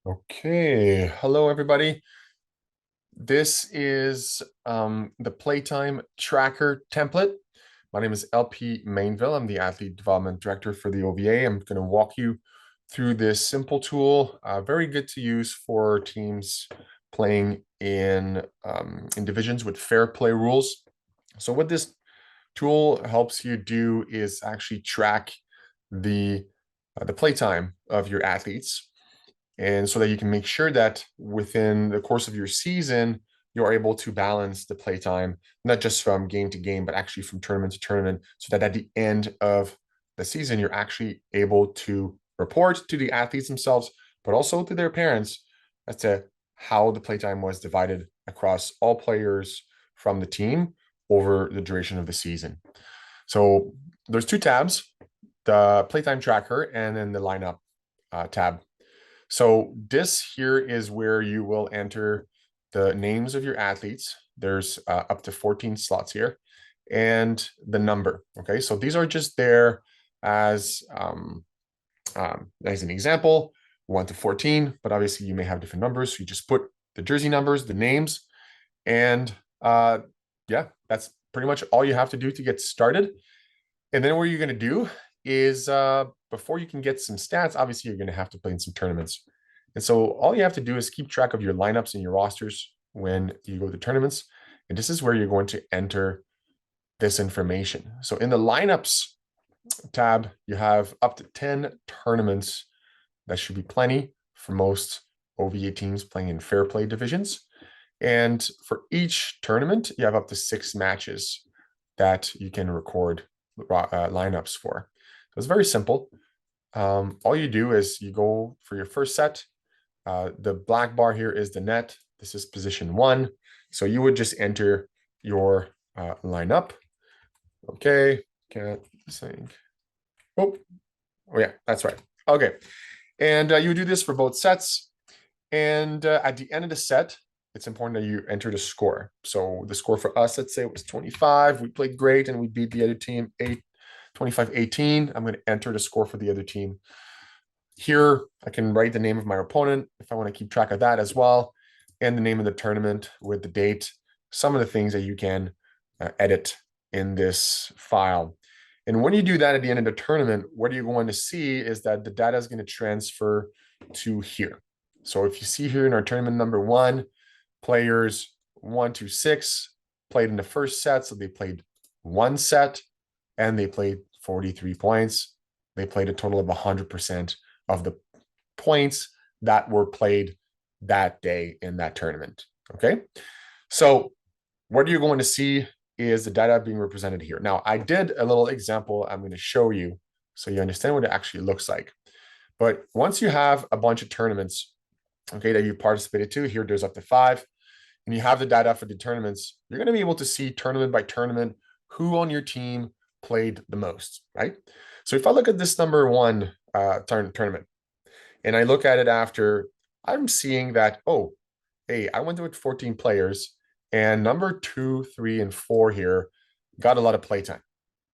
Okay, hello everybody. This is the Playtime tracker template. My name is LP Mainville. I'm the athlete development director for the OVA. I'm going to walk you through this simple tool, very good to use for teams playing in divisions with fair play rules. So what this tool helps you do is actually track the playtime of your athletes, and so that you can make sure that within the course of your season, you're able to balance the playtime, not just from game to game, but actually from tournament to tournament, so that at the end of the season, you're actually able to report to the athletes themselves, but also to their parents as to how the playtime was divided across all players from the team over the duration of the season. So there's two tabs, the playtime tracker and then the lineup tab. So this here is where you will enter the names of your athletes. There's up to 14 slots here, and the number. Okay, so these are just there as an example, 1 to 14, but obviously you may have different numbers. So you just put the jersey numbers, the names, and yeah, that's pretty much all you have to do to get started. And then what you're going to do is before you can get some stats, obviously you're going to have to play in some tournaments. And so all you have to do is keep track of your lineups and your rosters when you go to tournaments. And this is where you're going to enter this information. So in the lineups tab, you have up to 10 tournaments. That should be plenty for most OVA teams playing in fair play divisions. And for each tournament, you have up to 6 matches that you can record lineups for. So it's very simple. All you do is you go for your first set. The black bar here is the net. This is position 1. So you would just enter your lineup. Okay, can't think. Oh yeah, that's right. Okay, and you do this for both sets. And at the end of the set, it's important that you enter the score. So the score for us, let's say it was 25. We played great and we beat the other team 25-18. I'm going to enter the score for the other team. Here, I can write the name of my opponent if I want to keep track of that as well, and the name of the tournament with the date, some of the things that you can edit in this file. And when you do that at the end of the tournament, what you're going to see is that the data is going to transfer to here. So if you see here in our tournament number 1, players 1 to 6 played in the first set. So they played 1 set and they played 43 points. They played a total of 100% of the points that were played that day in that tournament. Okay. So what you're going to see is the data being represented here. Now, I did a little example I'm going to show you so you understand what it actually looks like. But once you have a bunch of tournaments, okay, that you participated to, here there's up to 5, and you have the data for the tournaments, you're going to be able to see tournament by tournament who on your team played the most, right? So if I look at this number 1 tournament and I look at it after, I'm seeing that, oh, hey, I went with 14 players, and number 2, 3, and 4 here got a lot of playtime,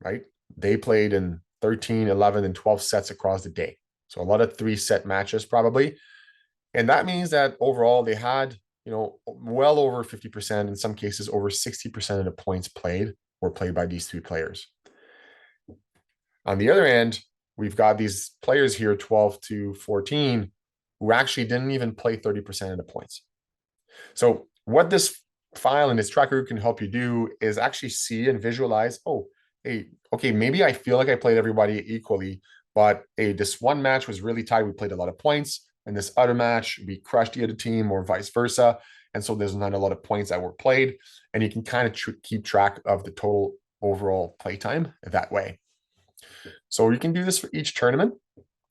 right? They played in 13, 11, and 12 sets across the day. So a lot of 3-set matches probably. And that means that overall they had, well over 50%, in some cases over 60% of the points played were played by these 3 players. On the other end, we've got these players here, 12 to 14, who actually didn't even play 30% of the points. So what this file and this tracker can help you do is actually see and visualize, oh, hey, okay, maybe I feel like I played everybody equally, but hey, this one match was really tight. We played a lot of points. And this other match, we crushed the other team, or vice versa. And so there's not a lot of points that were played. And you can kind of keep track of the total overall playtime that way. So you can do this for each tournament.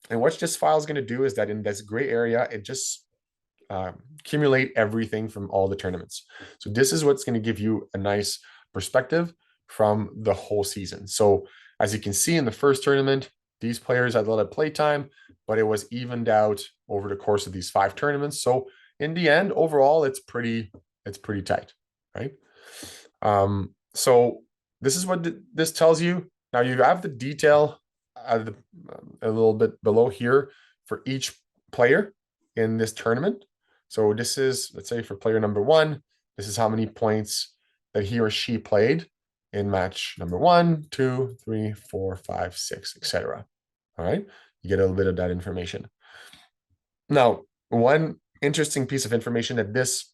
And what this file is going to do is that in this gray area, it just accumulate everything from all the tournaments. So this is what's going to give you a nice perspective from the whole season. So as you can see in the first tournament, these players had a lot of playtime, but it was evened out over the course of these 5 tournaments. So in the end, overall, it's pretty tight, right? So this is what this tells you. Now you have the detail a little bit below here for each player. in this tournament. So this is, let's say for player number 1, this is how many points that he or she played in match number 1, 2, 3, 4, 5, 6, etc. All right, you get a little bit of that information. Now, one interesting piece of information that this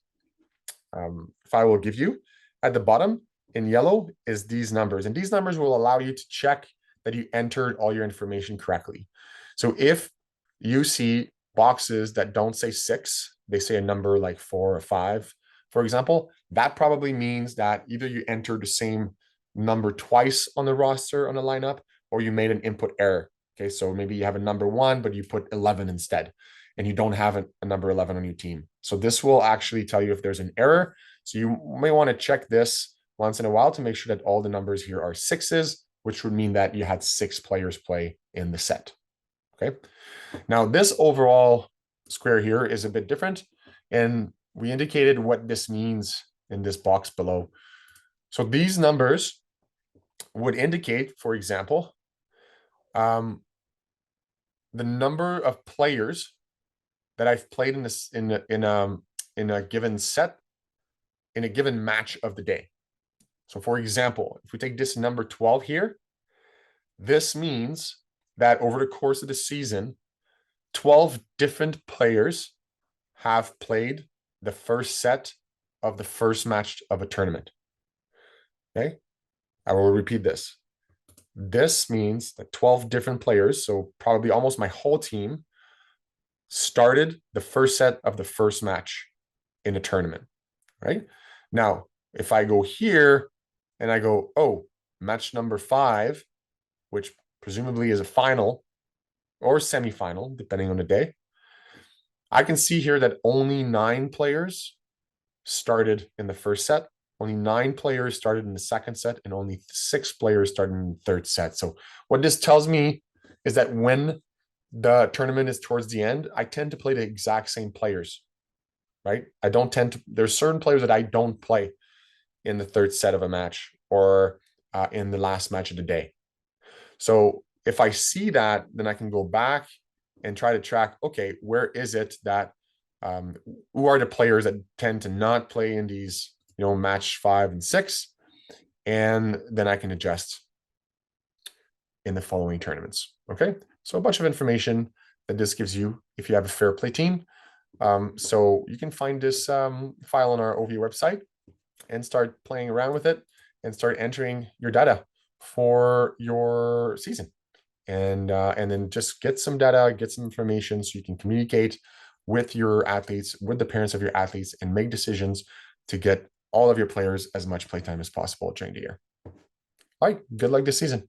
file will give you at the bottom in yellow is these numbers. And these numbers will allow you to check that you entered all your information correctly. So if you see boxes that don't say 6, they say a number like 4 or 5, for example, that probably means that either you entered the same number twice on the roster on the lineup, or you made an input error. Okay, so maybe you have a number 1, but you put 11 instead, and you don't have a number 11 on your team. So this will actually tell you if there's an error. So you may want to check this once in a while to make sure that all the numbers here are 6s, which would mean that you had 6 players play in the set. Okay. Now this overall square here is a bit different, and we indicated what this means in this box below. So these numbers would indicate, for example, the number of players that I've played in this in a given set in a given match of the day. So for example, if we take this number 12 here, this means that over the course of the season, 12 different players have played the first set of the first match of a tournament. Okay, I will repeat this. This means that 12 different players, so probably almost my whole team, started the first set of the first match in a tournament, right? Now, if I go here and I go, oh, match number 5, which presumably is a final or semifinal, depending on the day, I can see here that only 9 players started in the first set, only 9 players started in the second set, and only 6 players started in the third set. So what this tells me is that when the tournament is towards the end, I tend to play the exact same players, right? I don't tend to, there's certain players that I don't play in the third set of a match or in the last match of the day. So if I see that, then I can go back and try to track, okay, where is it that, who are the players that tend to not play in these, match 5 and 6, and then I can adjust in the following tournaments. Okay, so a bunch of information that this gives you if you have a fair play team. So you can find this file on our OVA website and start playing around with it and start entering your data for your season. And then just get some data, get some information so you can communicate with your athletes, with the parents of your athletes, and make decisions to get all of your players as much playtime as possible during the year. All right, good luck this season.